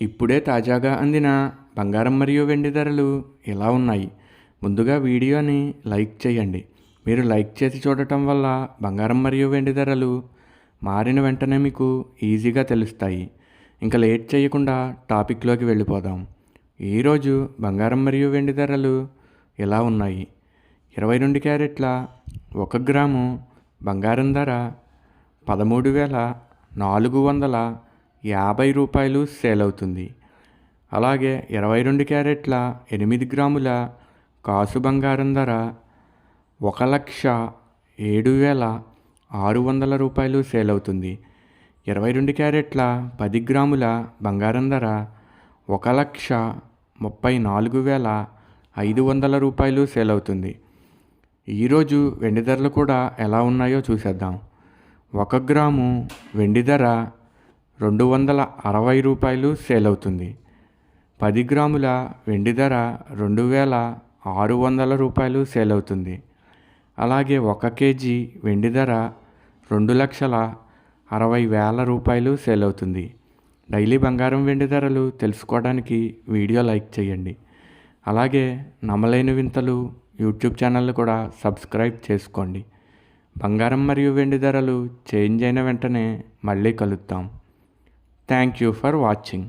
ఇప్పుడే తాజాగా అందిన బంగారం మరియు వెండి ధరలు ఎలా ఉన్నాయి? ముందుగా వీడియోని లైక్ చేయండి. మీరు లైక్ చేసి చూడటం వల్ల బంగారం మరియు వెండి ధరలు మారిన వెంటనే మీకు ఈజీగా తెలుస్తాయి. ఇంకా లేట్ చేయకుండా టాపిక్లోకి వెళ్ళిపోదాం. ఈరోజు బంగారం మరియు వెండి ధరలు ఎలా ఉన్నాయి? 22 క్యారెట్ల 1 గ్రాము బంగారం ధర 13,450 రూపాయలు సేల్ అవుతుంది. అలాగే 22 క్యారెట్ల 8 గ్రాముల కాసు బంగారం ధర 1,07,600 రూపాయలు సేల్ అవుతుంది. 22 క్యారెట్ల 10 గ్రాముల బంగారం ధర 1,34,500 రూపాయలు సేల్ అవుతుంది. ఈరోజు వెండి ధరలు కూడా ఎలా ఉన్నాయో చూసేద్దాం. 1 గ్రాము వెండి ధర 260 రూపాయలు సేల్ అవుతుంది. 10 గ్రాముల వెండి ధర 2,600 రూపాయలు సేల్ అవుతుంది. అలాగే 1 కేజీ వెండి ధర 2,60,000 రూపాయలు సేల్ అవుతుంది. డైలీ బంగారం వెండి ధరలు తెలుసుకోవడానికి వీడియో లైక్ చేయండి. అలాగే నమ్మలేని వింతలు యూట్యూబ్ ఛానల్ కూడా సబ్స్క్రైబ్ చేసుకోండి. బంగారం మరియు వెండి ధరలు చేంజ్ అయిన వెంటనే మళ్ళీ కలుద్దాం. Thank you for watching.